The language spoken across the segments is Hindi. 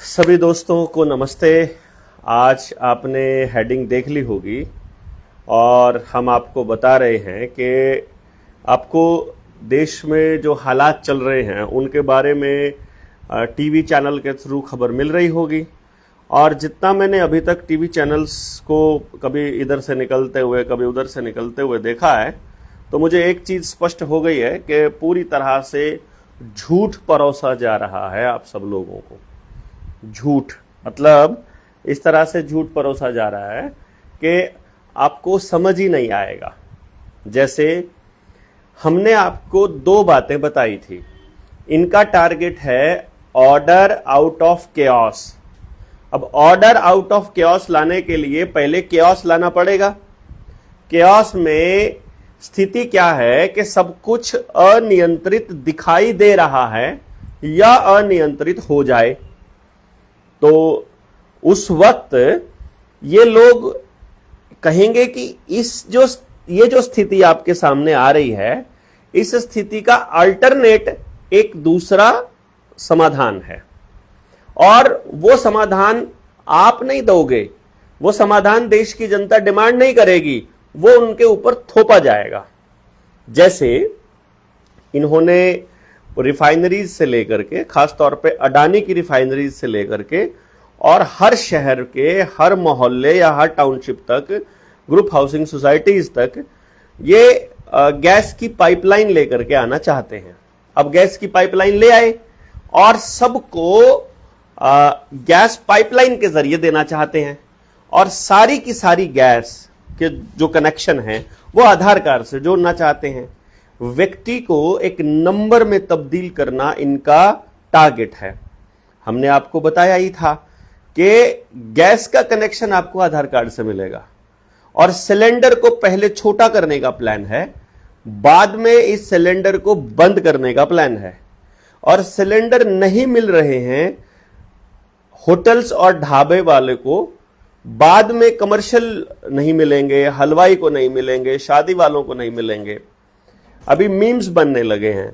सभी दोस्तों को नमस्ते। आज आपने हेडिंग देख ली होगी और हम आपको बता रहे हैं कि आपको देश में जो हालात चल रहे हैं उनके बारे में टीवी चैनल के थ्रू खबर मिल रही होगी। और जितना मैंने अभी तक टीवी चैनल्स को कभी इधर से निकलते हुए कभी उधर से निकलते हुए देखा है, तो मुझे एक चीज़ स्पष्ट हो गई है कि पूरी तरह से झूठ परोसा जा रहा है आप सब लोगों को। झूठ मतलब इस तरह से झूठ परोसा जा रहा है कि आपको समझ ही नहीं आएगा। जैसे हमने आपको दो बातें बताई थी, इनका टारगेट है ऑर्डर आउट ऑफ केओस। अब ऑर्डर आउट ऑफ केओस लाने के लिए पहले केओस लाना पड़ेगा। केओस में स्थिति क्या है कि सब कुछ अनियंत्रित दिखाई दे रहा है या अनियंत्रित हो जाए, तो उस वक्त ये लोग कहेंगे कि ये जो स्थिति आपके सामने आ रही है, इस स्थिति का अल्टरनेट एक दूसरा समाधान है और वो समाधान आप नहीं दोगे, वो समाधान देश की जनता डिमांड नहीं करेगी, वो उनके ऊपर थोपा जाएगा। जैसे इन्होंने रिफाइनरीज से लेकर के, खास तौर पे अडानी की रिफाइनरीज से लेकर के और हर शहर के हर मोहल्ले या हर टाउनशिप तक, ग्रुप हाउसिंग सोसाइटीज तक ये गैस की पाइपलाइन लेकर के आना चाहते हैं। अब गैस की पाइपलाइन ले आए और सबको गैस पाइपलाइन के जरिए देना चाहते हैं और सारी की सारी गैस के जो कनेक्शन है वो आधार कार्ड से जोड़ना चाहते हैं। व्यक्ति को एक नंबर में तब्दील करना इनका टारगेट है। हमने आपको बताया ही था कि गैस का कनेक्शन आपको आधार कार्ड से मिलेगा और सिलेंडर को पहले छोटा करने का प्लान है, बाद में इस सिलेंडर को बंद करने का प्लान है। और सिलेंडर नहीं मिल रहे हैं होटल्स और ढाबे वाले को, बाद में कमर्शियल नहीं मिलेंगे, हलवाई को नहीं मिलेंगे, शादी वालों को नहीं मिलेंगे। अभी मीम्स बनने लगे हैं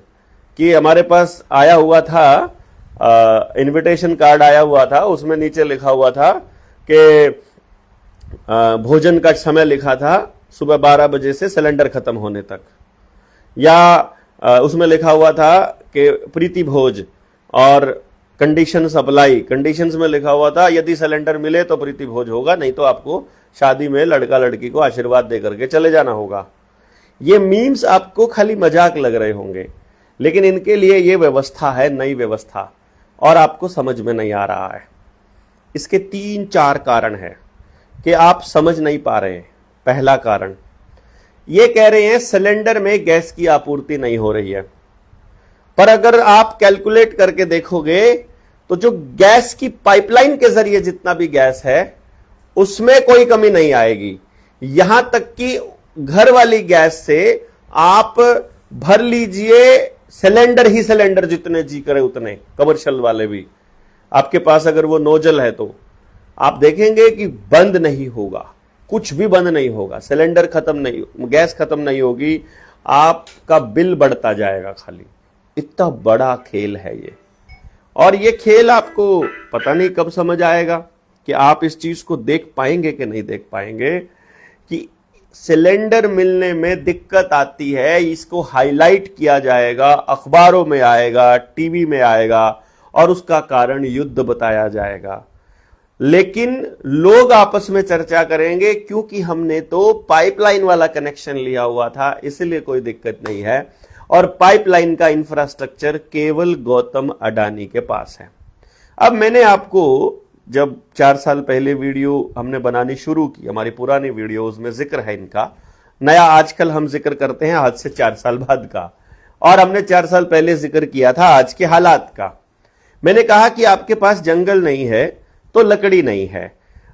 कि हमारे पास आया हुआ था इनविटेशन कार्ड आया हुआ था, उसमें नीचे लिखा हुआ था कि भोजन का समय लिखा था सुबह 12 बजे से सिलेंडर खत्म होने तक, या उसमें लिखा हुआ था कि प्रीति भोज और कंडीशन सप्लाई, कंडीशंस में लिखा हुआ था यदि सिलेंडर मिले तो प्रीति भोज होगा, नहीं तो आपको शादी में लड़का लड़की को आशीर्वाद दे करके चले जाना होगा। ये मीम्स आपको खाली मजाक लग रहे होंगे, लेकिन इनके लिए ये व्यवस्था है, नई व्यवस्था, और आपको समझ में नहीं आ रहा है। इसके 3-4 कारण है कि आप समझ नहीं पा रहे हैं। पहला कारण ये कह रहे हैं सिलेंडर में गैस की आपूर्ति नहीं हो रही है, पर अगर आप कैलकुलेट करके देखोगे तो जो गैस की पाइपलाइन के जरिए जितना भी गैस है उसमें कोई कमी नहीं आएगी। यहां तक कि घर वाली गैस से आप भर लीजिए सिलेंडर ही सिलेंडर, जितने जी करे उतने, कमर्शियल वाले भी, आपके पास अगर वो नोजल है तो आप देखेंगे कि बंद नहीं होगा, कुछ भी बंद नहीं होगा, सिलेंडर खत्म नहीं, गैस खत्म नहीं होगी, आपका बिल बढ़ता जाएगा खाली। इतना बड़ा खेल है ये, और ये खेल आपको पता नहीं कब समझ आएगा कि आप इस चीज को देख पाएंगे कि नहीं देख पाएंगे कि सिलेंडर मिलने में दिक्कत आती है। इसको हाईलाइट किया जाएगा, अखबारों में आएगा, टीवी में आएगा और उसका कारण युद्ध बताया जाएगा। लेकिन लोग आपस में चर्चा करेंगे क्योंकि हमने तो पाइपलाइन वाला कनेक्शन लिया हुआ था, इसलिए कोई दिक्कत नहीं है, और पाइपलाइन का इंफ्रास्ट्रक्चर केवल गौतम अडानी के पास है। अब मैंने आपको जब 4 साल पहले वीडियो हमने बनानी शुरू की, हमारी पुरानी वीडियोस में जिक्र है इनका, नया आजकल हम जिक्र करते हैं आज से 4 साल बाद का, और हमने 4 साल पहले जिक्र किया था आज के हालात का। मैंने कहा कि आपके पास जंगल नहीं है तो लकड़ी नहीं है,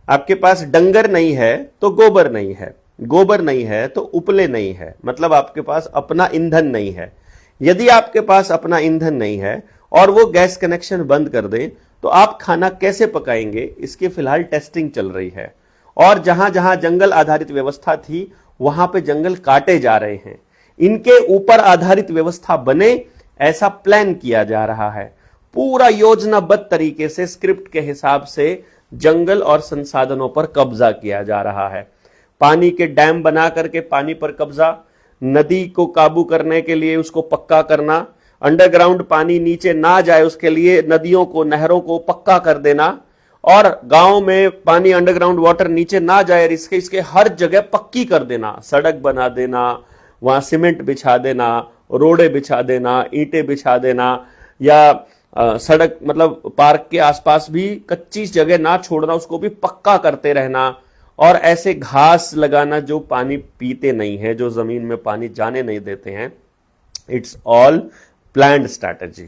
आपके पास डंगर नहीं है तो गोबर नहीं है, गोबर नहीं है तो उपले नहीं है, मतलब आपके पास अपना ईंधन नहीं है। यदि आपके पास अपना ईंधन नहीं है और वो गैस कनेक्शन बंद कर दें तो आप खाना कैसे पकाएंगे, इसकी फिलहाल टेस्टिंग चल रही है। और जहां जहां जंगल आधारित व्यवस्था थी वहां पे जंगल काटे जा रहे हैं, इनके ऊपर आधारित व्यवस्था बने ऐसा प्लान किया जा रहा है। पूरा योजनाबद्ध तरीके से स्क्रिप्ट के हिसाब से जंगल और संसाधनों पर कब्जा किया जा रहा है। पानी के डैम बना करके पानी पर कब्जा, नदी को काबू करने के लिए उसको पक्का करना, अंडरग्राउंड पानी नीचे ना जाए उसके लिए नदियों को, नहरों को पक्का कर देना, और गांव में पानी, अंडरग्राउंड वाटर नीचे ना जाए इसके हर जगह पक्की कर देना, सड़क बना देना, वहां सीमेंट बिछा देना, रोडे बिछा देना, ईंटें बिछा देना, या सड़क मतलब पार्क के आसपास भी कच्ची जगह ना छोड़ना, उसको भी पक्का करते रहना, और ऐसे घास लगाना जो पानी पीते नहीं है, जो जमीन में पानी जाने नहीं देते हैं। इट्स ऑल प्लान्ड स्ट्रैटेजी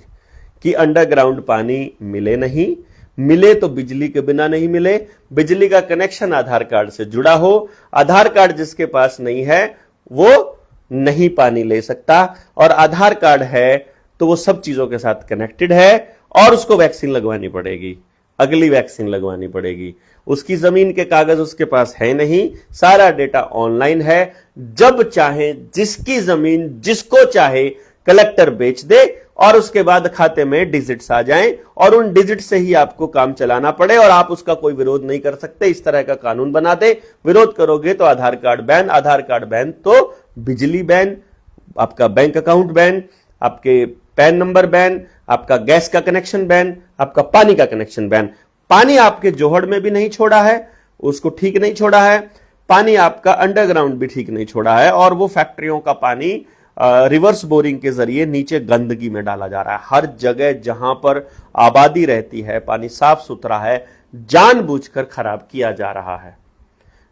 कि अंडरग्राउंड पानी मिले नहीं, मिले तो बिजली के बिना नहीं मिले, बिजली का कनेक्शन आधार कार्ड से जुड़ा हो, आधार कार्ड जिसके पास नहीं है वो नहीं पानी ले सकता, और आधार कार्ड है तो वो सब चीजों के साथ कनेक्टेड है, और उसको वैक्सीन लगवानी पड़ेगी, अगली वैक्सीन लगवानी पड़ेगी। उसकी जमीन के कागज उसके पास है नहीं, सारा डेटा ऑनलाइन है, जब चाहे जिसकी जमीन जिसको चाहे कलेक्टर बेच दे, और उसके बाद खाते में डिजिट्स आ जाएं, और उन डिजिट से ही आपको काम चलाना पड़े, और आप उसका कोई विरोध नहीं कर सकते। इस तरह का कानून बना दे, विरोध करोगे तो आधार कार्ड बैन, आधार कार्ड बैन तो बिजली बैन, आपका बैंक अकाउंट बैन, आपके पैन नंबर बैन, आपका गैस का कनेक्शन बैन, आपका पानी का कनेक्शन बैन। पानी आपके जोहड़ में भी नहीं छोड़ा है, उसको ठीक नहीं छोड़ा है, पानी आपका अंडरग्राउंड भी ठीक नहीं छोड़ा है, और वो फैक्ट्रियों का पानी रिवर्स बोरिंग के जरिए नीचे गंदगी में डाला जा रहा है। हर जगह जहां पर आबादी रहती है, पानी साफ सुथरा है, जानबूझकर खराब किया जा रहा है।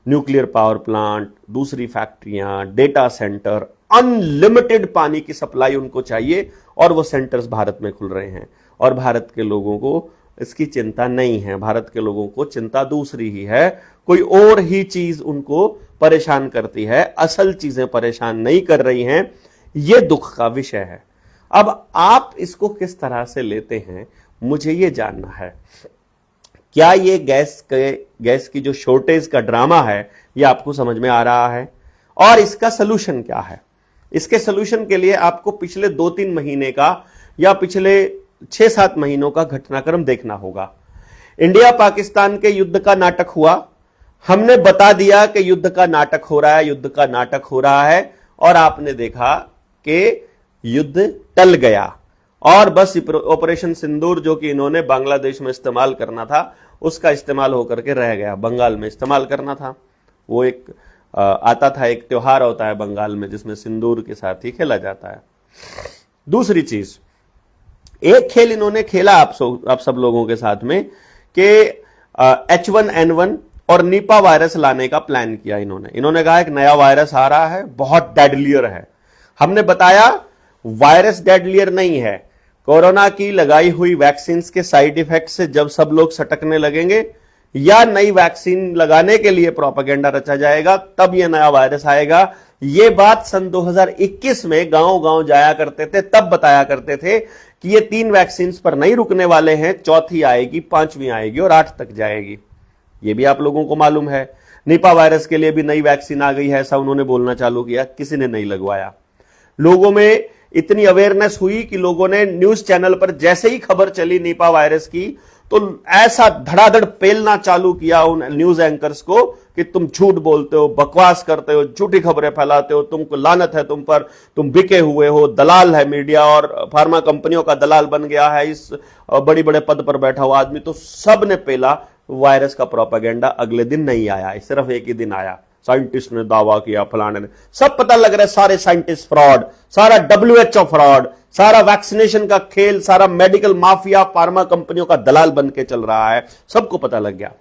न्यूक्लियर पावर प्लांट, दूसरी फैक्ट्रियां, डेटा सेंटर, अनलिमिटेड पानी की सप्लाई उनको चाहिए, और वो सेंटर्स भारत में खुल रहे हैं, और भारत के लोगों को इसकी चिंता नहीं है। भारत के लोगों को चिंता दूसरी ही है, कोई और ही चीज उनको परेशान करती है, असल चीजें परेशान नहीं कर रही हैं। यह दुख का विषय है। अब आप इसको किस तरह से लेते हैं, मुझे यह जानना है। क्या ये गैस की जो शॉर्टेज का ड्रामा है, यह आपको समझ में आ रहा है, और इसका सलूशन क्या है? इसके सलूशन के लिए आपको पिछले 2-3 महीने का या पिछले 6-7 महीनों का घटनाक्रम देखना होगा। इंडिया पाकिस्तान के युद्ध का नाटक हुआ, हमने बता दिया कि युद्ध का नाटक हो रहा है, युद्ध का नाटक हो रहा है, और आपने देखा कि युद्ध टल गया, और बस ऑपरेशन सिंदूर जो कि इन्होंने बांग्लादेश में इस्तेमाल करना था, उसका इस्तेमाल होकर के रह गया। बंगाल में इस्तेमाल करना था, वो एक आता था, एक त्योहार होता है बंगाल में जिसमें सिंदूर के साथ ही खेला जाता है। दूसरी चीज, एक खेल इन्होंने खेला आप सब लोगों के साथ में कि H1N1 और निपा वायरस लाने का प्लान किया इन्होंने कहा एक नया वायरस आ रहा है, बहुत डेडलियर है। हमने बताया वायरस डेडलियर नहीं है, कोरोना की लगाई हुई वैक्सीन के साइड इफेक्ट से जब सब लोग सटकने लगेंगे या नई वैक्सीन लगाने के लिए प्रोपेगेंडा रचा जाएगा, तब यह नया वायरस आएगा। यह बात सन 2021 में गांव-गांव जाया करते थे, तब बताया करते थे कि ये 3 वैक्सीन पर नहीं रुकने वाले हैं, चौथी आएगी, 5वीं आएगी और 8 तक जाएगी। यह भी आप लोगों को मालूम है। निपा वायरस के लिए भी नई वैक्सीन आ गई है, ऐसा उन्होंने बोलना चालू किया, किसी ने नहीं लगवाया। लोगों में इतनी अवेयरनेस हुई कि लोगों ने न्यूज चैनल पर जैसे ही खबर चली निपा वायरस की, तो ऐसा धड़ाधड़ पेलना चालू किया उन न्यूज एंकर्स को कि तुम झूठ बोलते हो, बकवास करते हो, झूठी खबरें फैलाते हो, तुमको लानत है तुम पर, तुम बिके हुए हो, दलाल है मीडिया और फार्मा कंपनियों का दलाल बन गया है इस बड़ी बड़े पद पर बैठा हुआ आदमी। तो सब ने पेला वायरस का प्रोपेगेंडा। अगले दिन नहीं आया, सिर्फ एक ही दिन आया, साइंटिस्ट ने दावा किया, फलाने ने, सब पता लग रहा है सारे साइंटिस्ट फ्रॉड, सारा WHO फ्रॉड, सारा वैक्सीनेशन का खेल, सारा मेडिकल माफिया फार्मा कंपनियों का दलाल बन के चल रहा है, सबको पता लग गया।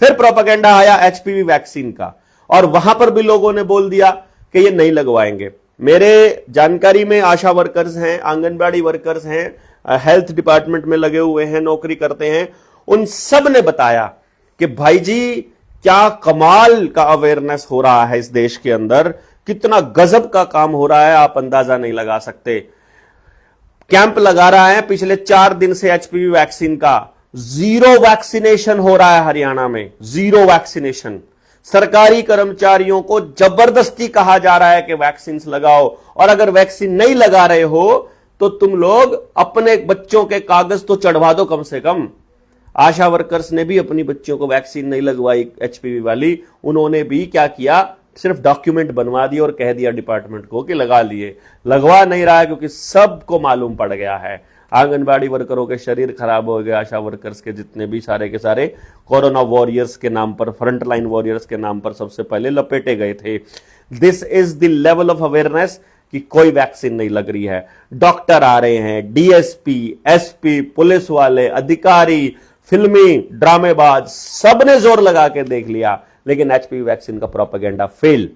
फिर प्रोपेगेंडा आया HPV वैक्सीन का, और वहां पर भी लोगों ने बोल दिया कि ये नहीं लगवाएंगे। मेरे जानकारी में आशा वर्कर्स हैं, आंगनबाड़ी वर्कर्स हैं, हेल्थ डिपार्टमेंट में लगे हुए हैं, नौकरी करते हैं, उन सब ने बताया कि भाई जी क्या कमाल का अवेयरनेस हो रहा है इस देश के अंदर, कितना गजब का काम हो रहा है, आप अंदाजा नहीं लगा सकते। कैंप लगा रहा है पिछले 4 दिन से HPV वैक्सीन का, 0 वैक्सीनेशन हो रहा है हरियाणा में, 0 वैक्सीनेशन। सरकारी कर्मचारियों को जबरदस्ती कहा जा रहा है कि वैक्सीन लगाओ, और अगर वैक्सीन नहीं लगा रहे हो तो तुम लोग अपने बच्चों के कागज तो चढ़वा दो कम से कम। आशा वर्कर्स ने भी अपनी बच्चियों को वैक्सीन नहीं लगवाई एचपीवी वाली, उन्होंने भी क्या किया, सिर्फ डॉक्यूमेंट बनवा दिए और कह दिया डिपार्टमेंट को कि लगा लिए। लगवा नहीं रहा है क्योंकि सबको मालूम पड़ गया है। आंगनबाड़ी वर्करों के शरीर खराब हो गए, आशा वर्कर्स के जितने भी सारे के सारे कोरोना वॉरियर्स के नाम पर, फ्रंटलाइन वॉरियर्स के नाम पर सबसे पहले लपेटे गए थे। This is the level of awareness कि कोई वैक्सीन नहीं लग रही है। डॉक्टर आ रहे हैं, डीएसपी, एसपी, पुलिस वाले, अधिकारी, फिल्मी ड्रामेबाज, सबने जोर लगा के देख लिया, लेकिन एचपीवी वैक्सीन का प्रोपेगेंडा फेल।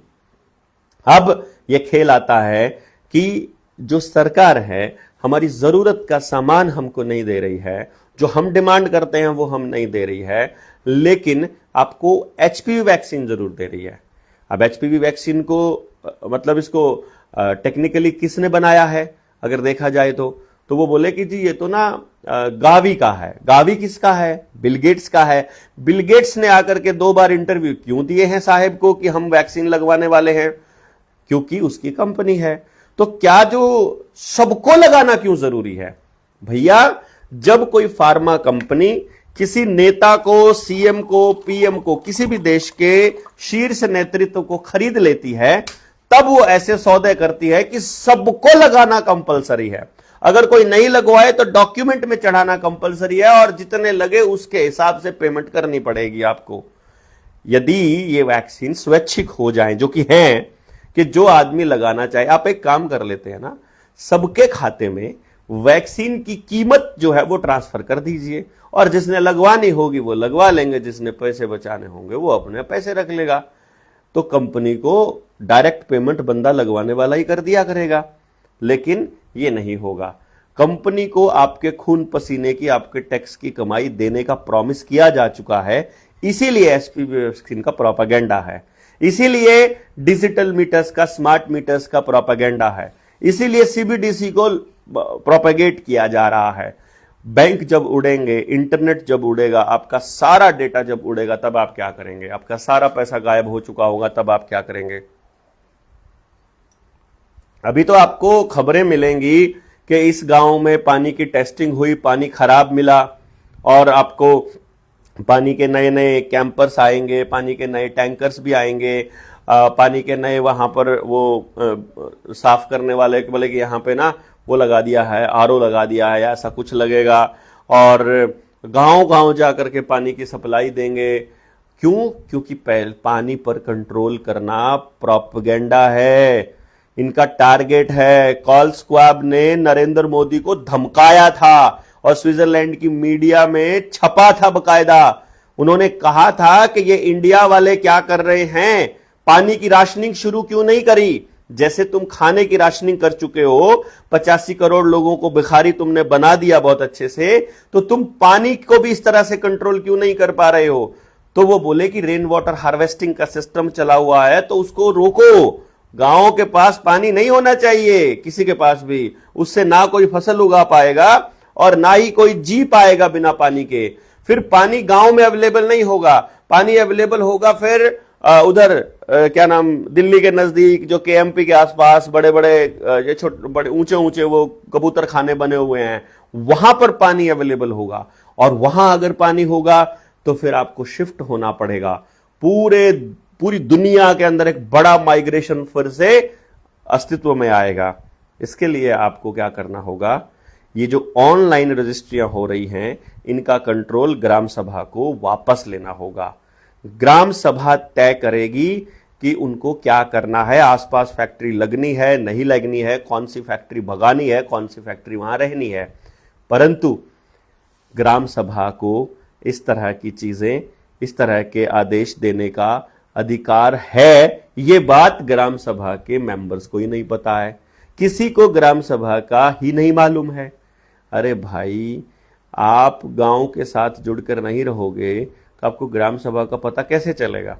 अब यह खेल आता है कि जो सरकार है हमारी जरूरत का सामान हमको नहीं दे रही है, जो हम डिमांड करते हैं वो हम नहीं दे रही है, लेकिन आपको एचपीवी वैक्सीन जरूर दे रही है। अब एचपीवी वैक्सीन को मतलब इसको टेक्निकली किसने बनाया है अगर देखा जाए तो वो बोले कि जी ये तो ना गावी का है। गावी किसका है? बिल गेट्स का है। बिल गेट्स ने आकर के 2 बार इंटरव्यू क्यों दिए हैं साहेब को कि हम वैक्सीन लगवाने वाले हैं? क्योंकि उसकी कंपनी है। तो क्या जो सबको लगाना क्यों जरूरी है भैया? जब कोई फार्मा कंपनी किसी नेता को, सीएम को, पीएम को, किसी भी देश के शीर्ष नेतृत्व को खरीद लेती है, तब वो ऐसे सौदे करती है कि सबको लगाना कंपलसरी है। अगर कोई नहीं लगवाए तो डॉक्यूमेंट में चढ़ाना कंपलसरी है और जितने लगे उसके हिसाब से पेमेंट करनी पड़ेगी आपको। यदि ये वैक्सीन स्वैच्छिक हो जाए, जो कि है कि जो आदमी लगाना चाहे, आप एक काम कर लेते हैं ना, सबके खाते में वैक्सीन की कीमत जो है वो ट्रांसफर कर दीजिए और जिसने लगवानी होगी वो लगवा लेंगे, जिसने पैसे बचाने होंगे वो अपने पैसे रख लेगा। तो कंपनी को डायरेक्ट पेमेंट बंदा लगवाने वाला ही कर दिया करेगा। लेकिन ये नहीं होगा। कंपनी को आपके खून पसीने की, आपके टैक्स की कमाई देने का प्रॉमिस किया जा चुका है, इसीलिए एचपीवी वैक्सीन का प्रोपेगेंडा है, इसीलिए डिजिटल मीटर्स का, स्मार्ट मीटर्स का प्रोपेगेंडा है, इसीलिए सीबीडीसी को प्रोपेगेट किया जा रहा है। बैंक जब उड़ेंगे, इंटरनेट जब उड़ेगा, आपका सारा डेटा जब उड़ेगा, तब आप क्या करेंगे? आपका सारा पैसा गायब हो चुका होगा, तब आप क्या करेंगे? अभी तो आपको खबरें मिलेंगी कि इस गांव में पानी की टेस्टिंग हुई, पानी खराब मिला और आपको पानी के नए नए कैंपर्स आएंगे, पानी के नए टैंकर्स भी आएंगे, पानी के नए वहां पर वो साफ करने वाले बोले कि यहाँ पे ना वो लगा दिया है, आरओ लगा दिया है, ऐसा कुछ लगेगा और गांव गांव जाकर के पानी की सप्लाई देंगे। क्यों? क्योंकि पानी पर कंट्रोल करना प्रोपेगेंडा है, इनका टारगेट है। कॉल स्क्वाब ने नरेंद्र मोदी को धमकाया था और स्विट्जरलैंड की मीडिया में छपा था बकायदा। उन्होंने कहा था कि ये इंडिया वाले क्या कर रहे हैं, पानी की राशनिंग शुरू क्यों नहीं करी? जैसे तुम खाने की राशनिंग कर चुके हो, 85 करोड़ लोगों को भिखारी तुमने बना दिया बहुत अच्छे से, तो तुम पानी को भी इस तरह से कंट्रोल क्यों नहीं कर पा रहे हो? तो वो बोले कि रेन वाटर हार्वेस्टिंग का सिस्टम चला हुआ है तो उसको रोको। गांवों के पास पानी नहीं होना चाहिए, किसी के पास भी, उससे ना कोई फसल उगा पाएगा और ना ही कोई जी पाएगा बिना पानी के। फिर पानी गांव में अवेलेबल नहीं होगा, पानी अवेलेबल होगा फिर उधर क्या नाम, दिल्ली के नजदीक जो केएमपी के आसपास बड़े बड़े ये छोटे बड़े ऊंचे ऊंचे वो कबूतर खाने बने हुए हैं, वहां पर पानी अवेलेबल होगा। और वहां अगर पानी होगा तो फिर आपको शिफ्ट होना पड़ेगा। पूरी दुनिया के अंदर एक बड़ा माइग्रेशन फिर से अस्तित्व में आएगा। इसके लिए आपको क्या करना होगा, ये जो ऑनलाइन रजिस्ट्रियां हो रही हैं इनका कंट्रोल ग्राम सभा को वापस लेना होगा। ग्राम सभा तय करेगी कि उनको क्या करना है, आसपास फैक्ट्री लगनी है नहीं लगनी है, कौन सी फैक्ट्री भगानी है, कौन सी फैक्ट्री वहां रहनी है। परंतु ग्राम सभा को इस तरह की चीजें, इस तरह के आदेश देने का अधिकार है, ये बात ग्राम सभा के मेंबर्स को ही नहीं पता है, किसी को ग्राम सभा का ही नहीं मालूम है। अरे भाई, आप गांव के साथ जुड़कर नहीं रहोगे तो आपको ग्राम सभा का पता कैसे चलेगा?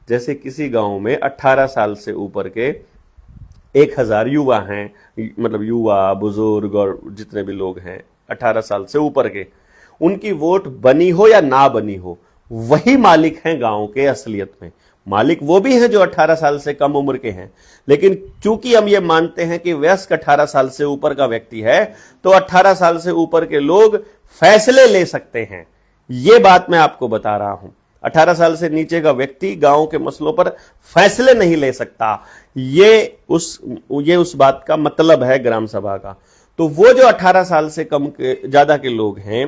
जैसे किसी गांव में 18 साल से ऊपर के 1000 युवा हैं, मतलब युवा, बुजुर्ग और जितने भी लोग हैं 18 साल से ऊपर के, उनकी वोट बनी हो या ना बनी हो, वही मालिक हैं गांव के असलियत में। मालिक वो भी हैं जो 18 साल से कम उम्र के हैं, लेकिन चूंकि हम ये मानते हैं कि वयस्क 18 साल से ऊपर का व्यक्ति है, तो 18 साल से ऊपर के लोग फैसले ले सकते हैं। ये बात मैं आपको बता रहा हूं। 18 साल से नीचे का व्यक्ति गांव के मसलों पर फैसले नहीं ले सकता। ये उस बात का मतलब है ग्राम सभा का। तो वो जो 18 साल से कम के ज्यादा के लोग हैं,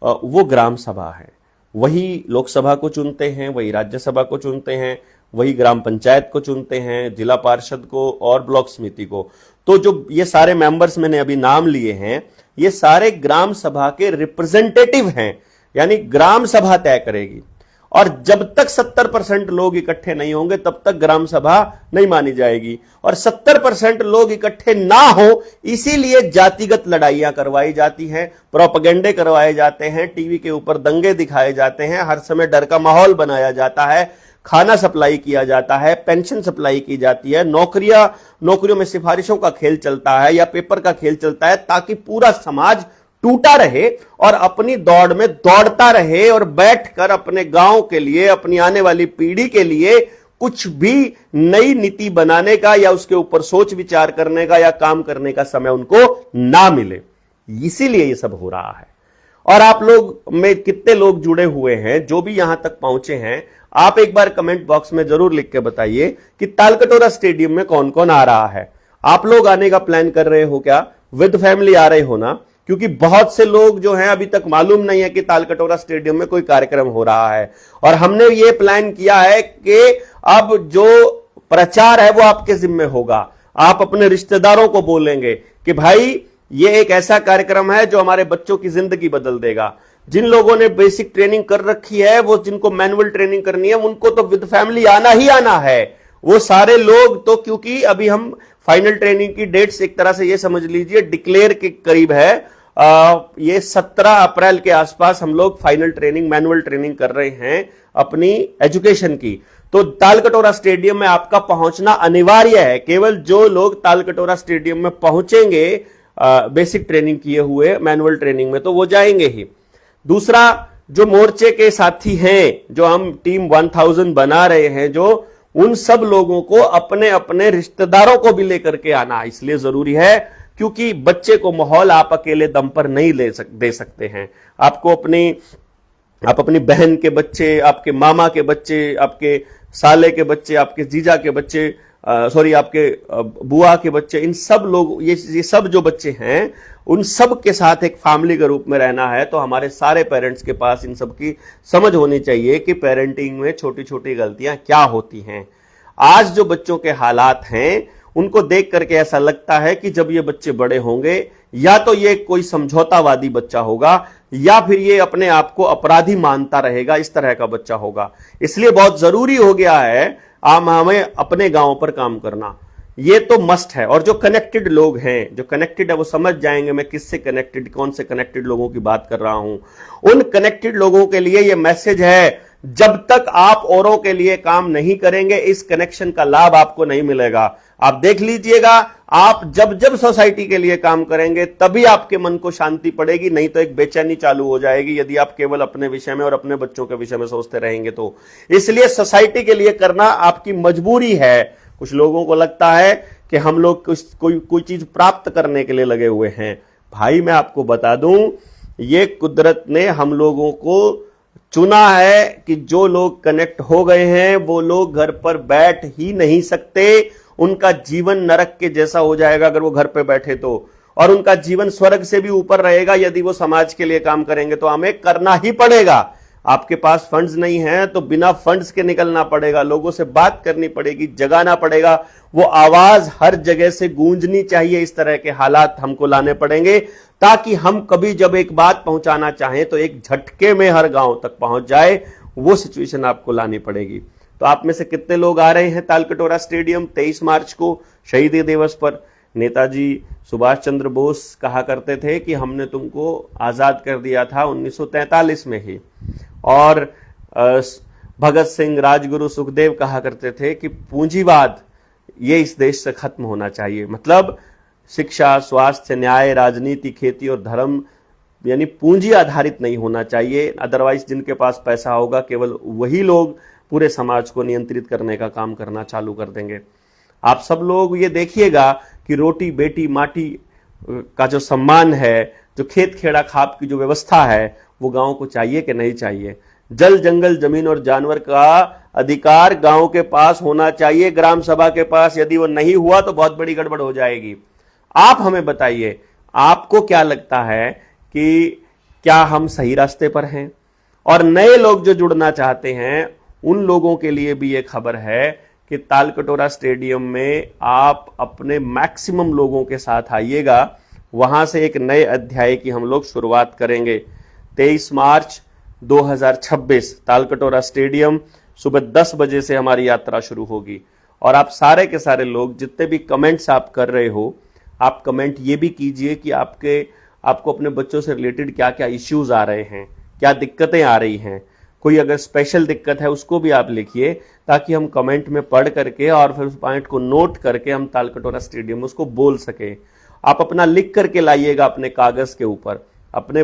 वो ग्राम सभा है। वही लोकसभा को चुनते हैं, वही राज्यसभा को चुनते हैं, वही ग्राम पंचायत को चुनते हैं, जिला पार्षद को और ब्लॉक समिति को। तो जो ये सारे मेंबर्स मैंने अभी नाम लिए हैं, ये सारे ग्राम सभा के रिप्रेजेंटेटिव हैं, यानी ग्राम सभा तय करेगी। और जब तक 70% लोग इकट्ठे नहीं होंगे तब तक ग्राम सभा नहीं मानी जाएगी। और 70% लोग इकट्ठे ना हो, इसीलिए जातिगत लड़ाइयां करवाई जाती हैं, प्रोपेगेंडे करवाए जाते हैं, टीवी के ऊपर दंगे दिखाए जाते हैं, हर समय डर का माहौल बनाया जाता है, खाना सप्लाई किया जाता है, पेंशन सप्लाई की जाती है, नौकरियों में सिफारिशों का खेल चलता है या पेपर का खेल चलता है, ताकि पूरा समाज टूटा रहे और अपनी दौड़ में दौड़ता रहे और बैठकर अपने गांव के लिए, अपनी आने वाली पीढ़ी के लिए कुछ भी नई नीति बनाने का या उसके ऊपर सोच विचार करने का या काम करने का समय उनको ना मिले। इसीलिए ये सब हो रहा है। और आप लोग में कितने लोग जुड़े हुए हैं, जो भी यहां तक पहुंचे हैं, आप एक बार कमेंट बॉक्स में जरूर लिख के बताइए कि तालकटोरा स्टेडियम में कौन कौन आ रहा है। आप लोग आने का प्लान कर रहे हो क्या? विद फैमिली आ रहे हो ना? क्योंकि बहुत से लोग जो हैं अभी तक मालूम नहीं है कि तालकटोरा स्टेडियम में कोई कार्यक्रम हो रहा है। और हमने ये प्लान किया है कि अब जो प्रचार है वो आपके जिम्मे होगा। आप अपने रिश्तेदारों को बोलेंगे कि भाई ये एक ऐसा कार्यक्रम है जो हमारे बच्चों की जिंदगी बदल देगा। जिन लोगों ने बेसिक ट्रेनिंग कर रखी है, वो जिनको मैनुअल ट्रेनिंग करनी है, उनको तो विद फैमिली आना ही आना है। वो सारे लोग तो, क्योंकि अभी हम फाइनल ट्रेनिंग की डेट्स एक तरह से ये समझ लीजिए डिक्लेयर के करीब है। ये 17 अप्रैल के आसपास हम लोग फाइनल ट्रेनिंग, मैनुअल ट्रेनिंग कर रहे हैं अपनी एजुकेशन की। तो तालकटोरा स्टेडियम में आपका पहुंचना अनिवार्य है। केवल जो लोग तालकटोरा स्टेडियम में पहुंचेंगे बेसिक ट्रेनिंग किए हुए, मैनुअल ट्रेनिंग में, तो वो जाएंगे ही। दूसरा, जो मोर्चे के साथी हैं, जो हम टीम 1000 बना रहे हैं, जो उन सब लोगों को अपने अपने रिश्तेदारों को भी लेकर के आना इसलिए जरूरी है क्योंकि बच्चे को माहौल आप अकेले दम पर नहीं दे सकते हैं। आप अपनी बहन के बच्चे, आपके मामा के बच्चे, आपके साले के बच्चे, आपके जीजा के बच्चे, आपके बुआ के बच्चे, इन सब लोग, ये सब जो बच्चे हैं, उन सब के साथ एक फैमिली के रूप में रहना है। तो हमारे सारे पेरेंट्स के पास इन सब की समझ होनी चाहिए कि पेरेंटिंग में छोटी छोटी गलतियां क्या होती हैं। आज जो बच्चों के हालात हैं, उनको देख करके ऐसा लगता है कि जब ये बच्चे बड़े होंगे, या तो ये कोई समझौतावादी बच्चा होगा या फिर ये अपने आप को अपराधी मानता रहेगा, इस तरह का बच्चा होगा। इसलिए बहुत जरूरी हो गया है हमें अपने गांव पर काम करना। ये तो मस्ट है। और जो कनेक्टेड लोग हैं, जो कनेक्टेड है, वो समझ जाएंगे मैं किससे कनेक्टेड, कौन से कनेक्टेड लोगों की बात कर रहा हूं। उन कनेक्टेड लोगों के लिए ये मैसेज है, जब तक आप औरों के लिए काम नहीं करेंगे, इस कनेक्शन का लाभ आपको नहीं मिलेगा। आप देख लीजिएगा, आप जब जब सोसाइटी के लिए काम करेंगे तभी आपके मन को शांति पड़ेगी, नहीं तो एक बेचैनी चालू हो जाएगी यदि आप केवल अपने विषय में और अपने बच्चों के विषय में सोचते रहेंगे तो। इसलिए सोसाइटी के लिए करना आपकी मजबूरी है। कुछ लोगों को लगता है कि हम लोग कोई चीज प्राप्त करने के लिए लगे हुए हैं। भाई मैं आपको बता दूं, ये कुदरत ने हम लोगों को चुना है कि जो लोग कनेक्ट हो गए हैं वो लोग घर पर बैठ ही नहीं सकते। उनका जीवन नरक के जैसा हो जाएगा अगर वो घर पे बैठे तो, और उनका जीवन स्वर्ग से भी ऊपर रहेगा यदि वो समाज के लिए काम करेंगे। तो हमें करना ही पड़ेगा। आपके पास फंड्स नहीं है तो बिना फंड्स के निकलना पड़ेगा, लोगों से बात करनी पड़ेगी, जगाना पड़ेगा। वो आवाज हर जगह से गूंजनी चाहिए। इस तरह के हालात हमको लाने पड़ेंगे ताकि हम कभी जब एक बात पहुंचाना चाहें तो एक झटके में हर गांव तक पहुंच जाए। वो सिचुएशन आपको लानी पड़ेगी। तो आप में से कितने लोग आ रहे हैं तालकटोरा स्टेडियम 23 मार्च को शहीदी दिवस पर? नेताजी सुभाष चंद्र बोस कहा करते थे कि हमने तुमको आजाद कर दिया था 1943 में ही। और भगत सिंह, राजगुरु, सुखदेव कहा करते थे कि पूंजीवाद ये इस देश से खत्म होना चाहिए। मतलब शिक्षा, स्वास्थ्य, न्याय, राजनीति, खेती और धर्म यानी पूंजी आधारित नहीं होना चाहिए। अदरवाइज जिनके पास पैसा होगा केवल वही लोग पूरे समाज को नियंत्रित करने का काम करना चालू कर देंगे। आप सब लोग ये देखिएगा कि रोटी बेटी माटी का जो सम्मान है, जो खेत खेड़ा खाप की जो व्यवस्था है, वो गांव को चाहिए कि नहीं चाहिए। जल जंगल जमीन और जानवर का अधिकार गांव के पास होना चाहिए, ग्राम सभा के पास। यदि वो नहीं हुआ तो बहुत बड़ी गड़बड़ हो जाएगी। आप हमें बताइए, आपको क्या लगता है कि क्या हम सही रास्ते पर हैं? और नए लोग जो जुड़ना चाहते हैं उन लोगों के लिए भी ये खबर है कि तालकटोरा स्टेडियम में आप अपने मैक्सिमम लोगों के साथ आइएगा। वहां से एक नए अध्याय की हम लोग शुरुआत करेंगे। 23 मार्च 2026 तालकटोरा स्टेडियम, सुबह 10 बजे से हमारी यात्रा शुरू होगी। और आप सारे के सारे लोग जितने भी कमेंट्स आप कर रहे हो, आप कमेंट ये भी कीजिए कि आपको अपने बच्चों से रिलेटेड क्या क्या इश्यूज आ रहे हैं, क्या दिक्कतें आ रही हैं। कोई अगर स्पेशल दिक्कत है उसको भी आप लिखिए, ताकि हम कमेंट में पढ़ करके और फिर उस पॉइंट को नोट करके हम तालकटोरा स्टेडियम में उसको बोल सके। आप अपना लिख करके लाइएगा अपने कागज के ऊपर, अपने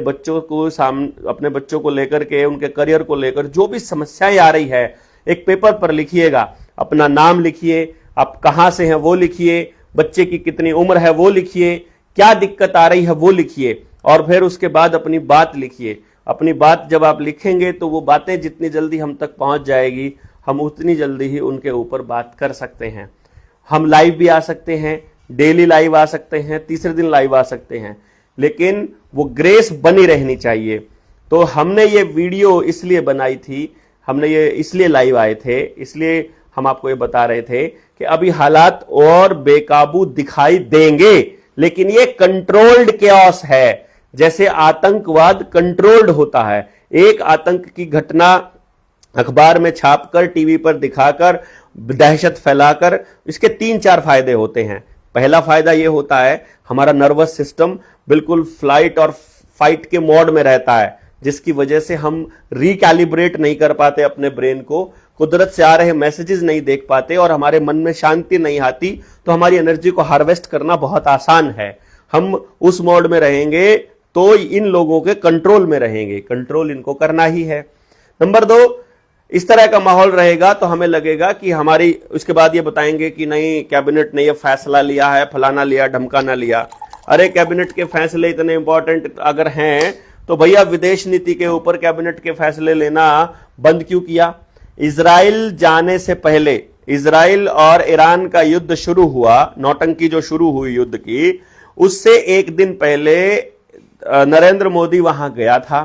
बच्चों को लेकर के, उनके करियर को लेकर जो भी समस्याएं आ रही है एक पेपर पर लिखिएगा। अपना नाम लिखिए, आप कहां से हैं वो लिखिए, बच्चे की कितनी उम्र है वो लिखिए, क्या दिक्कत आ रही है वो लिखिए, और फिर उसके बाद अपनी बात लिखिए। अपनी बात जब आप लिखेंगे तो वो बातें जितनी जल्दी हम तक पहुंच जाएगी, हम उतनी जल्दी ही उनके ऊपर बात कर सकते हैं। हम लाइव भी आ सकते हैं, डेली लाइव आ सकते हैं, तीसरे दिन लाइव आ सकते हैं, लेकिन वो ग्रेस बनी रहनी चाहिए। तो हमने ये वीडियो इसलिए बनाई थी, हमने ये इसलिए लाइव आए थे, इसलिए हम आपको ये बता रहे थे कि अभी हालात और बेकाबू दिखाई देंगे, लेकिन ये कंट्रोल्ड केओस है। जैसे आतंकवाद कंट्रोल्ड होता है, एक आतंक की घटना अखबार में छापकर, टीवी पर दिखाकर, दहशत फैलाकर, इसके 3-4 फायदे होते हैं। पहला फायदा यह होता है हमारा नर्वस सिस्टम बिल्कुल फ्लाइट और फाइट के मोड में रहता है, जिसकी वजह से हम रिकैलिब्रेट नहीं कर पाते अपने ब्रेन को, कुदरत से आ रहे मैसेजेस नहीं देख पाते और हमारे मन में शांति नहीं आती। तो हमारी एनर्जी को हार्वेस्ट करना बहुत आसान है। हम उस मोड में रहेंगे तो इन लोगों के कंट्रोल में रहेंगे, कंट्रोल इनको करना ही है। नंबर 2, इस तरह का माहौल रहेगा तो हमें लगेगा कि हमारी, उसके बाद ये बताएंगे कि नहीं कैबिनेट ने ये फैसला लिया है, फलाना लिया, ढमकाना लिया। अरे कैबिनेट के फैसले इतने इंपॉर्टेंट अगर हैं तो भैया विदेश नीति के ऊपर कैबिनेट के फैसले लेना बंद क्यों किया? इजराइल जाने से पहले, इजराइल और ईरान का युद्ध शुरू हुआ, नौटंकी जो शुरू हुई युद्ध की, उससे एक दिन पहले नरेंद्र मोदी वहां गया था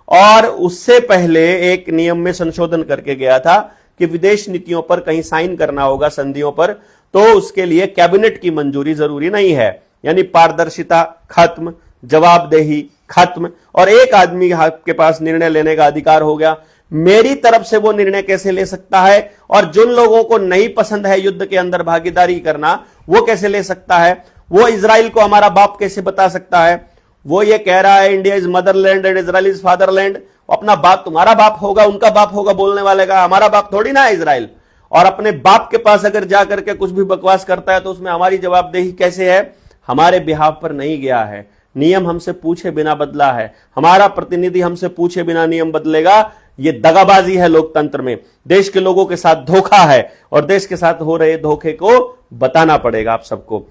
और उससे पहले एक नियम में संशोधन करके गया था कि विदेश नीतियों पर कहीं साइन करना होगा, संधियों पर, तो उसके लिए कैबिनेट की मंजूरी जरूरी नहीं है। यानी पारदर्शिता खत्म, जवाबदेही खत्म, और एक आदमी के पास निर्णय लेने का अधिकार हो गया। मेरी तरफ से वो निर्णय कैसे ले सकता है, और जिन लोगों को नहीं पसंद है युद्ध के अंदर भागीदारी करना, वो कैसे ले सकता है? वो इजराइल को हमारा बाप कैसे बता सकता है? वो ये कह रहा है India is Motherland and Israel is fatherland. अपना बाप तुम्हारा बाप होगा, उनका बाप होगा बोलने वाले का, हमारा बाप थोड़ी ना है इजराइल। और अपने बाप के पास अगर जाकर के कुछ भी बकवास करता है तो उसमें हमारी जवाबदेही कैसे है? हमारे बिहाफ पर नहीं गया है, नियम हमसे पूछे बिना बदला है, हमारा प्रतिनिधि हमसे पूछे बिना नियम बदलेगा। ये दगाबाजी है लोकतंत्र में, देश के लोगों के साथ धोखा है, और देश के साथ हो रहे धोखे को बताना पड़ेगा आप सबको।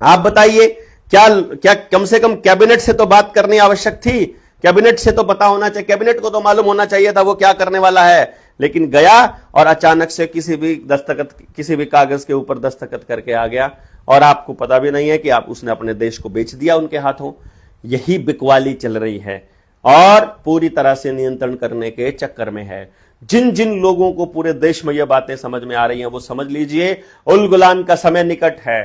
आप बताइए, क्या कम से कम कैबिनेट से तो बात करनी आवश्यक थी? कैबिनेट से तो पता होना चाहिए, कैबिनेट को तो मालूम होना चाहिए था वो क्या करने वाला है। लेकिन गया और अचानक से किसी भी कागज के ऊपर दस्तखत करके आ गया, और आपको पता भी नहीं है कि उसने अपने देश को बेच दिया उनके हाथों। यही बिकवाली चल रही है और पूरी तरह से नियंत्रण करने के चक्कर में है। जिन जिन लोगों को पूरे देश में यह बातें समझ में आ रही हैं वो समझ लीजिए, उलगुलान का समय निकट है,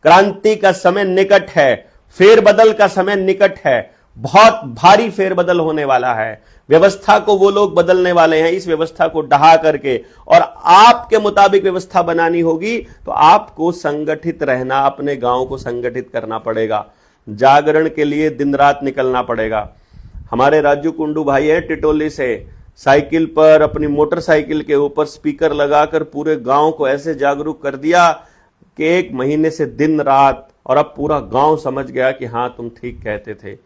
क्रांति का समय निकट है, फेरबदल का समय निकट है। बहुत भारी फेरबदल होने वाला है। व्यवस्था को वो लोग बदलने वाले हैं, इस व्यवस्था को ढहा करके, और आपके मुताबिक व्यवस्था बनानी होगी तो आपको संगठित रहना, अपने गांव को संगठित करना पड़ेगा। जागरण के लिए दिन रात निकलना पड़ेगा। हमारे राजू कुंडू भाई है टिटोली से, साइकिल पर, अपनी मोटरसाइकिल के ऊपर स्पीकर लगाकर पूरे गांव को ऐसे जागरूक कर दिया कि 1 महीने से दिन रात, और अब पूरा गांव समझ गया कि हां तुम ठीक कहते थे।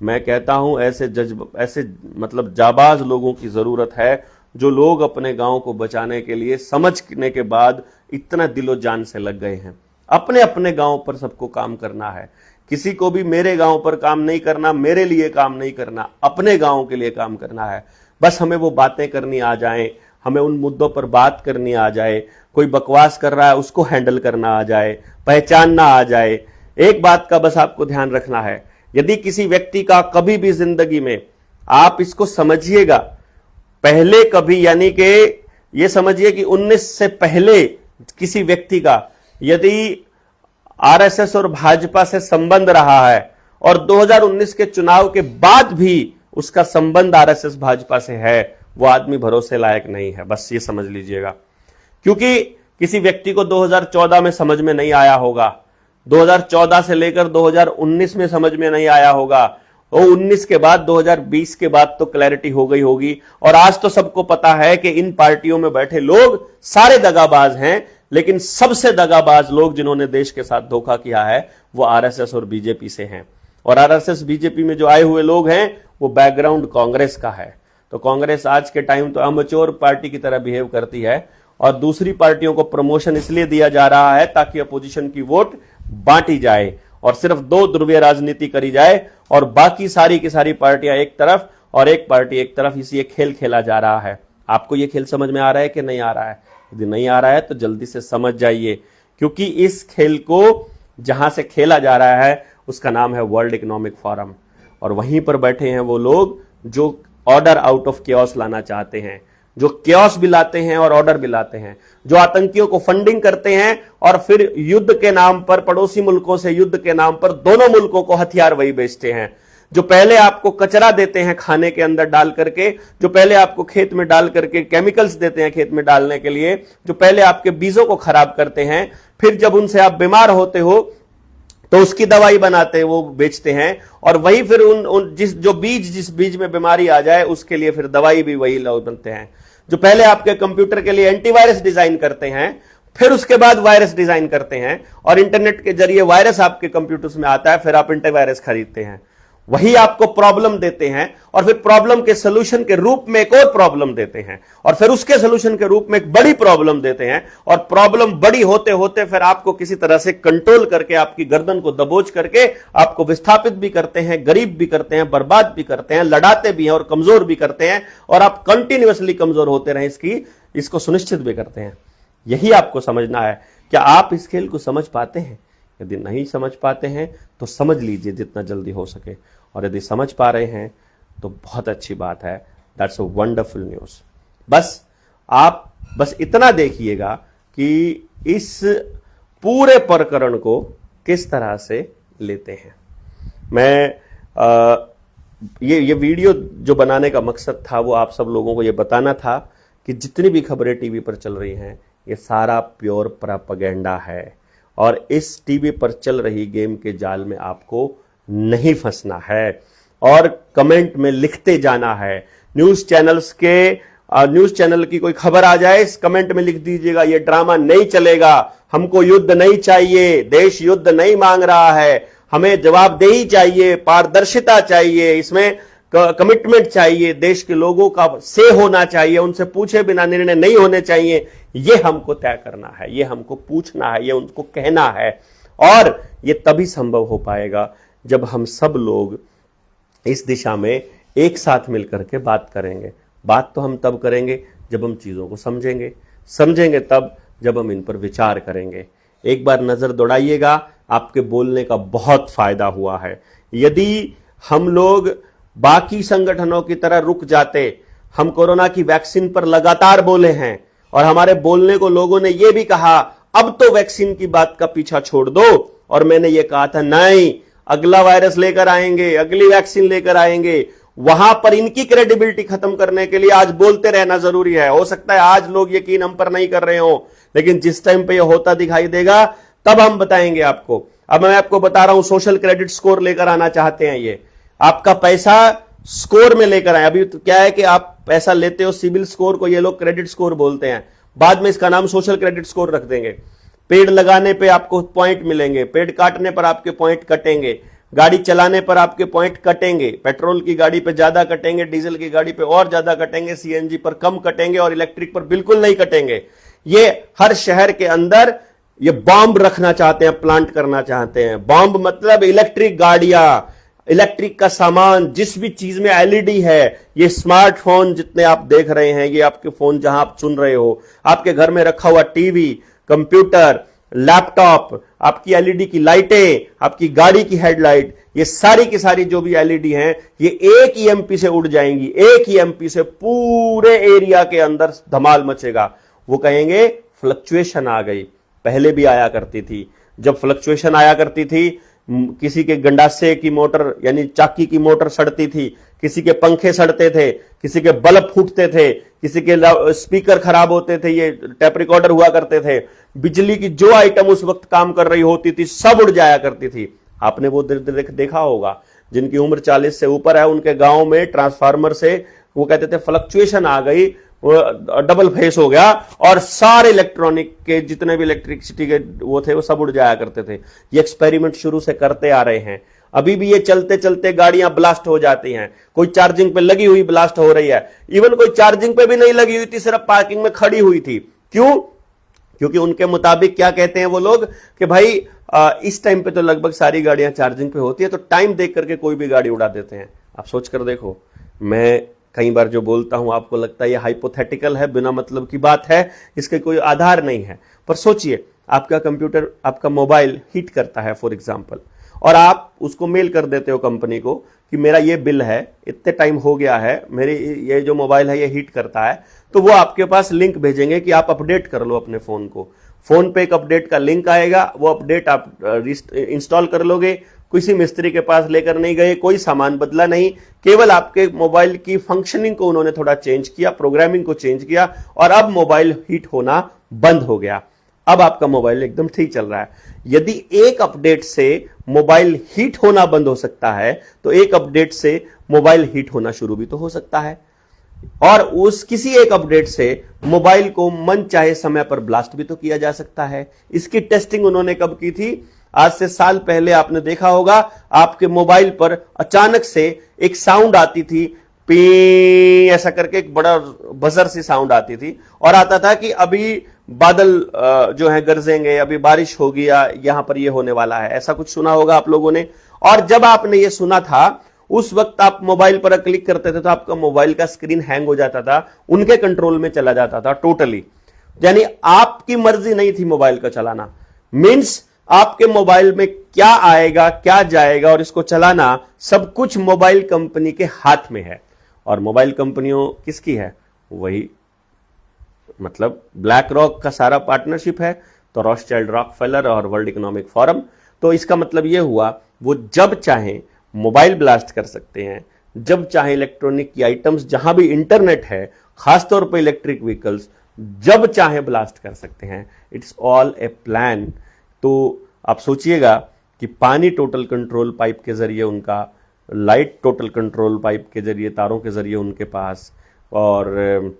मैं कहता हूं ऐसे जाबाज लोगों की जरूरत है जो लोग अपने गांव को बचाने के लिए समझने के बाद इतना दिलो जान से लग गए हैं। अपने अपने गांव पर सबको काम करना है, किसी को भी मेरे गांव पर काम नहीं करना, मेरे लिए काम नहीं करना, अपने गांव के लिए काम करना है। बस हमें वो बातें करनी आ जाए, हमें उन मुद्दों पर बात करनी आ जाए, कोई बकवास कर रहा है उसको हैंडल करना आ जाए, पहचानना आ जाए। एक बात का बस आपको ध्यान रखना है, यदि किसी व्यक्ति का कभी भी जिंदगी में, आप इसको समझिएगा, पहले कभी यानी कि ये समझिए कि 19 से पहले किसी व्यक्ति का यदि आरएसएस और भाजपा से संबंध रहा है और 2019 के चुनाव के बाद भी उसका संबंध आरएसएस भाजपा से है, वो आदमी भरोसे लायक नहीं है। बस ये समझ लीजिएगा, क्योंकि किसी व्यक्ति को 2014 में समझ में नहीं आया होगा, 2014 से लेकर 2019 में समझ में नहीं आया होगा, वो 19 के बाद 2020 के बाद तो क्लैरिटी हो गई होगी। और आज तो सबको पता है कि इन पार्टियों में बैठे लोग सारे दगाबाज हैं, लेकिन सबसे दगाबाज लोग जिन्होंने देश के साथ धोखा किया है वो आरएसएस और बीजेपी से हैं। और आरएसएस बीजेपी में जो आए हुए लोग हैं वो बैकग्राउंड कांग्रेस का है। तो कांग्रेस आज के टाइम तो अमच्योर पार्टी की तरह बिहेव करती है और दूसरी पार्टियों को प्रमोशन इसलिए दिया जा रहा है ताकि अपोजिशन की वोट बांटी जाए और सिर्फ दो ध्रुवीय राजनीति करी जाए और बाकी सारी की सारी पार्टियां एक तरफ और एक पार्टी एक तरफ। इसी खेल खेला जा रहा है। आपको ये खेल समझ में आ रहा है कि नहीं आ रहा है? यदि नहीं आ रहा है तो जल्दी से समझ जाइए, क्योंकि इस खेल को जहां से खेला जा रहा है उसका नाम है वर्ल्ड इकोनॉमिक फोरम। और वहीं पर बैठे हैं वो लोग जो ऑर्डर आउट ऑफ केओस लाना चाहते हैं, जो केओस भी लाते हैं और ऑर्डर भी लाते हैं, जो आतंकियों को फंडिंग करते हैं और फिर युद्ध के नाम पर, पड़ोसी मुल्कों से युद्ध के नाम पर दोनों मुल्कों को हथियार वही बेचते हैं, जो पहले आपको कचरा देते हैं खाने के अंदर डाल करके, जो पहले आपको खेत में डाल करके केमिकल्स देते हैं खेत में डालने के लिए, जो पहले आपके बीजों को खराब करते हैं, फिर जब उनसे आप बीमार होते हो तो उसकी दवाई बनाते हैं, वो बेचते हैं। और वही फिर जिस बीज में बीमारी आ जाए उसके लिए फिर दवाई भी वही लोग बनते हैं। जो पहले आपके कंप्यूटर के लिए एंटीवायरस डिजाइन करते हैं, फिर उसके बाद वायरस डिजाइन करते हैं और इंटरनेट के जरिए वायरस आपके कंप्यूटर्स में आता है, फिर आप एंटीवायरस खरीदते हैं। वही आपको प्रॉब्लम देते हैं और फिर प्रॉब्लम के सलूशन के रूप में एक और प्रॉब्लम देते हैं और फिर उसके सलूशन के रूप में एक बड़ी प्रॉब्लम देते हैं और प्रॉब्लम बड़ी होते होते फिर आपको किसी तरह से कंट्रोल करके, आपकी गर्दन को दबोच करके आपको विस्थापित भी करते हैं, गरीब भी करते हैं, बर्बाद भी करते हैं, लड़ाते भी हैं और कमजोर भी करते हैं और आप कंटिन्यूअसली कमजोर होते रहें इसको सुनिश्चित भी करते हैं। यही आपको समझना है। क्या आप इस खेल को समझ पाते हैं? यदि नहीं समझ पाते हैं तो समझ लीजिए जितना जल्दी हो सके, और यदि समझ पा रहे हैं तो बहुत अच्छी बात है। That's a wonderful news. आप बस इतना देखिएगा कि इस पूरे प्रकरण को किस तरह से लेते हैं। मैं ये वीडियो जो बनाने का मकसद था वो आप सब लोगों को ये बताना था कि जितनी भी खबरें टीवी पर चल रही हैं ये सारा प्योर प्रोपेगेंडा है और इस टीवी पर चल रही गेम के जाल में आपको नहीं फंसना है और कमेंट में लिखते जाना है। न्यूज चैनल की कोई खबर आ जाए, इस कमेंट में लिख दीजिएगा ये ड्रामा नहीं चलेगा, हमको युद्ध नहीं चाहिए, देश युद्ध नहीं मांग रहा है, हमें जवाबदेही चाहिए, पारदर्शिता चाहिए, इसमें कमिटमेंट चाहिए, देश के लोगों का से होना चाहिए, उनसे पूछे बिना निर्णय नहीं होने चाहिए। ये हमको तय करना है, ये हमको पूछना है, ये उनको कहना है और ये तभी संभव हो पाएगा जब हम सब लोग इस दिशा में एक साथ मिलकर के बात करेंगे। बात तो हम तब करेंगे जब हम चीजों को समझेंगे तब जब हम इन पर विचार करेंगे। एक बार नजर दौड़ाइएगा, आपके बोलने का बहुत फायदा हुआ है। यदि हम लोग बाकी संगठनों की तरह रुक जाते, हम कोरोना की वैक्सीन पर लगातार बोले हैं और हमारे बोलने को लोगों ने यह भी कहा अब तो वैक्सीन की बात का पीछा छोड़ दो, और मैंने ये कहा था नहीं, अगला वायरस लेकर आएंगे, अगली वैक्सीन लेकर आएंगे, वहां पर इनकी क्रेडिबिलिटी खत्म करने के लिए आज बोलते रहना जरूरी है। हो सकता है आज लोग यकीन हम पर नहीं कर रहे हो, लेकिन जिस टाइम पे ये होता दिखाई देगा तब हम बताएंगे आपको। अब मैं आपको बता रहा हूं, सोशल क्रेडिट स्कोर लेकर आना चाहते हैं, ये आपका पैसा स्कोर में लेकर आए। अभी तो क्या है कि आप पैसा लेते हो, सिविल स्कोर को ये लोग क्रेडिट स्कोर बोलते हैं, बाद में इसका नाम सोशल क्रेडिट स्कोर रख देंगे। पेड़ लगाने पे आपको पॉइंट मिलेंगे, पेड़ काटने पर आपके पॉइंट कटेंगे, गाड़ी चलाने पर आपके पॉइंट कटेंगे, पेट्रोल की गाड़ी पे ज्यादा कटेंगे, डीजल की गाड़ी पे और ज्यादा कटेंगे, सीएनजी पर कम कटेंगे और इलेक्ट्रिक पर बिल्कुल नहीं कटेंगे। ये हर शहर के अंदर ये बॉम्ब रखना चाहते हैं, प्लांट करना चाहते हैं। बॉम्ब मतलब इलेक्ट्रिक गाड़ियां, इलेक्ट्रिक का सामान, जिस भी चीज में एलईडी है, ये स्मार्टफोन जितने आप देख रहे हैं, ये आपके फोन जहां आप सुन रहे हो, आपके घर में रखा हुआ टीवी, कंप्यूटर, लैपटॉप, आपकी एलईडी की लाइटें, आपकी गाड़ी की हेडलाइट, ये सारी की सारी जो भी एलईडी हैं, ये एक ईएमपी से उड़ जाएंगी। एक ईएमपी से पूरे एरिया के अंदर धमाल मचेगा। वो कहेंगे फ्लक्चुएशन आ गई। पहले भी आया करती थी। जब फ्लक्चुएशन आया करती थी, किसी के गंडासे की मोटर यानी चाकी की मोटर सड़ती थी, किसी के पंखे सड़ते थे, किसी के बल्ब फूटते थे, किसी के स्पीकर खराब होते थे, ये टेप रिकॉर्डर हुआ करते थे। बिजली की जो आइटम उस वक्त काम कर रही होती थी सब उड़ जाया करती थी। आपने वो देखा होगा, जिनकी उम्र 40 से ऊपर है, उनके गांव में ट्रांसफार्मर से वो कहते थे फ्लक्चुएशन आ गई, डबल फेस हो गया और सारे इलेक्ट्रॉनिक के जितने भी इलेक्ट्रिसिटी के वो थे वो सब उड़ जाया करते थे। ये एक्सपेरिमेंट शुरू से करते आ रहे हैं। अभी भी ये चलते चलते गाड़ियां ब्लास्ट हो जाती हैं। कोई चार्जिंग पे लगी हुई ब्लास्ट हो रही है, इवन कोई चार्जिंग पे भी नहीं लगी हुई थी, सिर्फ पार्किंग में खड़ी हुई थी। क्यों? क्योंकि उनके मुताबिक क्या कहते हैं वो लोग कि भाई इस टाइम पे तो लगभग सारी गाड़ियां चार्जिंग पे होती है, तो टाइम देख करके कोई भी गाड़ी उड़ा देते हैं। आप सोच कर देखो, मैं कई बार जो बोलता हूं आपको लगता है ये हाइपोथेटिकल है, बिना मतलब की बात है, इसके कोई आधार नहीं है, पर सोचिए आपका कंप्यूटर, आपका मोबाइल हीट करता है फॉर एग्जांपल, और आप उसको मेल कर देते हो कंपनी को कि मेरा ये बिल है, इतने टाइम हो गया है, मेरे ये जो मोबाइल है ये हीट करता है, तो वो आपके पास लिंक भेजेंगे कि आप अपडेट कर लो अपने फोन को। फोन पे एक अपडेट का लिंक आएगा, वो अपडेट आप इंस्टॉल कर लोगे। किसी मिस्त्री के पास लेकर नहीं गए, कोई सामान बदला नहीं, केवल आपके मोबाइल की फंक्शनिंग को उन्होंने थोड़ा चेंज किया, प्रोग्रामिंग को चेंज किया, और अब मोबाइल हीट होना बंद हो गया। अब आपका मोबाइल एकदम ठीक चल रहा है। यदि एक अपडेट से मोबाइल हीट होना बंद हो सकता है, तो एक अपडेट से मोबाइल हीट होना शुरू भी तो हो सकता है, और उस किसी एक अपडेट से मोबाइल को मन चाहे समय पर ब्लास्ट भी तो किया जा सकता है। इसकी टेस्टिंग उन्होंने कब की थी? आज से साल पहले आपने देखा होगा, आपके मोबाइल पर अचानक से एक साउंड आती थी, पी ऐसा करके एक बड़ा बजर सी साउंड आती थी, और आता था कि अभी बादल जो है गरजेंगे, अभी बारिश होगी या यहां पर ये होने वाला है। ऐसा कुछ सुना होगा आप लोगों ने। और जब आपने ये सुना था, उस वक्त आप मोबाइल पर क्लिक करते थे तो आपका मोबाइल का स्क्रीन हैंग हो जाता था, उनके कंट्रोल में चला जाता था टोटली। यानी आपकी मर्जी नहीं थी मोबाइल का चलाना। मींस आपके मोबाइल में क्या आएगा, क्या जाएगा और इसको चलाना सब कुछ मोबाइल कंपनी के हाथ में है। और मोबाइल कंपनियों किसकी है? वही मतलब ब्लैक रॉक का सारा पार्टनरशिप है, तो रॉथस्चाइल्ड, रॉकफेलर और वर्ल्ड इकोनॉमिक फोरम। तो इसका मतलब यह हुआ वो जब चाहे मोबाइल ब्लास्ट कर सकते हैं, जब चाहे इलेक्ट्रॉनिक की आइटम्स जहां भी इंटरनेट है, खासतौर पर इलेक्ट्रिक व्हीकल्स, जब चाहे ब्लास्ट कर सकते हैं। It's all A plan. तो आप सोचिएगा कि पानी टोटल कंट्रोल पाइप के जरिए उनका, लाइट टोटल कंट्रोल पाइप के जरिए, तारों के जरिए उनके पास, और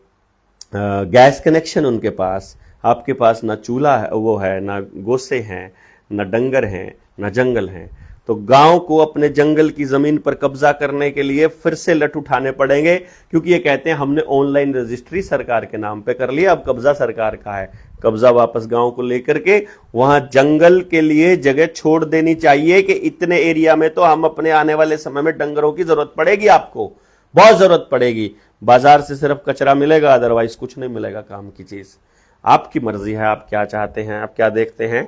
गैस कनेक्शन उनके पास। आपके पास ना चूल्हा है, वो है ना गोसे हैं, ना डंगर हैं, ना जंगल हैं। तो गांव को अपने जंगल की जमीन पर कब्जा करने के लिए फिर से लठ उठाने पड़ेंगे, क्योंकि ये कहते हैं हमने ऑनलाइन रजिस्ट्री सरकार के नाम पे कर लिया, अब कब्जा सरकार का है। कब्जा वापस गांव को लेकर के वहां जंगल के लिए जगह छोड़ देनी चाहिए कि इतने एरिया में तो हम अपने आने वाले समय में डंगरों की जरूरत पड़ेगी, आपको बहुत जरूरत पड़ेगी। बाजार से सिर्फ कचरा मिलेगा, अदरवाइज कुछ नहीं मिलेगा काम की चीज। आपकी मर्जी है, आप क्या चाहते हैं, आप क्या देखते हैं।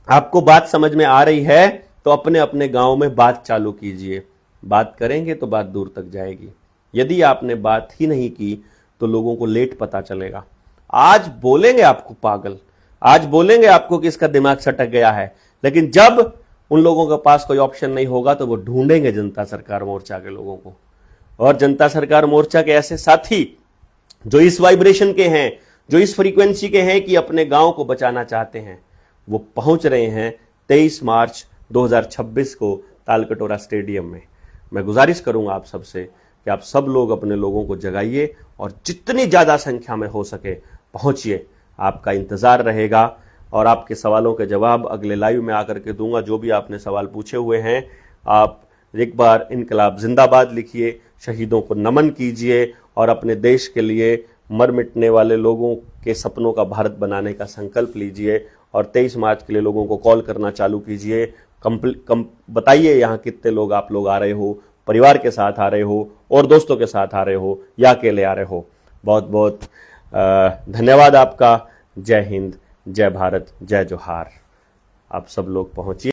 आपको बात समझ में आ रही है तो अपने अपने गांव में बात चालू कीजिए। बात करेंगे तो बात दूर तक जाएगी। यदि आपने बात ही नहीं की तो लोगों को लेट पता चलेगा। आज बोलेंगे आपको पागल, आज बोलेंगे आपको कि इसका दिमाग सटक गया है, लेकिन जब उन लोगों के पास कोई ऑप्शन नहीं होगा तो वो ढूंढेंगे जनता सरकार मोर्चा के लोगों को। और जनता सरकार मोर्चा के ऐसे साथी जो इस वाइब्रेशन के हैं, जो इस फ्रीक्वेंसी के हैं कि अपने गांव को बचाना चाहते हैं, वो पहुंच रहे हैं 23 मार्च 2026 को तालकटोरा स्टेडियम में। मैं गुजारिश करूंगा आप सबसे कि आप सब लोग अपने लोगों को जगाइए और जितनी ज्यादा संख्या में हो सके पहुंचिए। आपका इंतजार रहेगा। और आपके सवालों के जवाब अगले लाइव में आकर के दूंगा। जो भी आपने सवाल पूछे हुए हैं, आप एक बार इनकलाब जिंदाबाद लिखिए, शहीदों को नमन कीजिए और अपने देश के लिए मर मिटने वाले लोगों के सपनों का भारत बनाने का संकल्प लीजिए। और 23 मार्च के लिए लोगों को कॉल करना चालू कीजिए। बताइए यहाँ कितने लोग आप लोग आ रहे हो, परिवार के साथ आ रहे हो और दोस्तों के साथ आ रहे हो या अकेले आ रहे हो। बहुत बहुत धन्यवाद आपका। जय हिंद, जय भारत, जय जोहार। आप सब लोग पहुंचिए।